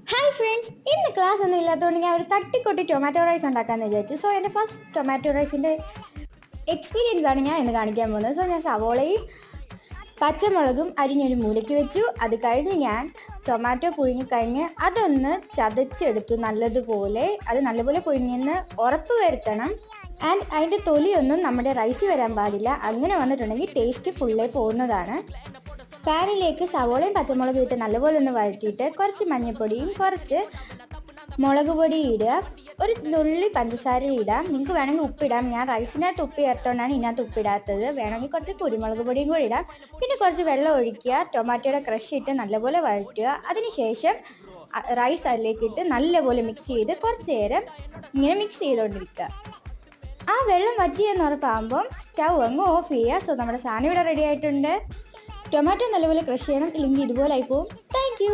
Hi friends, ഇന്ന് class ഒന്നും ഇല്ലാത്തതുകൊണ്ട് ഞാൻ ഒരു തട്ടിക്കൊട്ടി ടൊമാറ്റോ റൈസ് ഉണ്ടാക്കാമെന്ന് വിചാരിച്ചു. സോ എൻ്റെ ഫസ്റ്റ് ടൊമാറ്റോ റൈസിൻ്റെ എക്സ്പീരിയൻസ് ആണ് ഞാൻ ഇന്ന് കാണിക്കാൻ പോകുന്നത്. സോ ഞാൻ സവോളയും പച്ചമുളകും അരിഞ്ഞൊരു മൂലയ്ക്ക് വെച്ചു. അത് കഴിഞ്ഞ് ഞാൻ ടൊമാറ്റോ പുഴുങ്ങിക്കഴിഞ്ഞ് അതൊന്ന് ചതച്ചെടുത്തു. അത് നല്ലപോലെ പുഴുങ്ങിയെന്ന് ഉറപ്പ് വരുത്തണം. ആൻഡ് അതിൻ്റെ തൊലിയൊന്നും നമ്മുടെ റൈസ് വരാൻ പാടില്ല. അങ്ങനെ വന്നിട്ടുണ്ടെങ്കിൽ ടേസ്റ്റ് ഫുള്ളേ പോകുന്നതാണ്. പാനിലേക്ക് സവോളയും പച്ചമുളകും ഇട്ട് നല്ലപോലെ ഒന്ന് വഴറ്റിയിട്ട് കുറച്ച് മഞ്ഞൾപ്പൊടിയും കുറച്ച് മുളക് പൊടിയും ഇടുക. ഒരു നുള്ളി പഞ്ചസാര ഇടാം. നിങ്ങൾക്ക് വേണമെങ്കിൽ ഉപ്പിടാം. ഞാൻ റൈസിനകത്ത് ഉപ്പ് ചേർത്തുകൊണ്ടാണ് ഇതിനകത്ത് ഉപ്പിടാത്തത്. വേണമെങ്കിൽ കുറച്ച് കുരുമുളക് പൊടിയും കൂടി ഇടാം. പിന്നെ കുറച്ച് വെള്ളം ഒഴിക്കുക. ടൊമാറ്റോയുടെ ക്രഷ് ഇട്ട് നല്ലപോലെ വഴറ്റുക. അതിനുശേഷം റൈസ് അതിലേക്ക് ഇട്ട് നല്ലപോലെ മിക്സ് ചെയ്ത് കുറച്ച് നേരം ഇങ്ങനെ മിക്സ് ചെയ്തുകൊണ്ടിരിക്കുക. ആ വെള്ളം വറ്റിയെന്ന് ഉറപ്പാകുമ്പം സ്റ്റൗ അങ്ങ് ഓഫ് ചെയ്യുക. സോ നമ്മുടെ സാധനം ഇവിടെ റെഡി ആയിട്ടുണ്ട്. ടൊമാറ്റോ നല്ലപോലെ ക്രഷ് ചെയ്യണം, ഇല്ലെങ്കിൽ ഇതുപോലെ ആയിപ്പോവും. Thank you.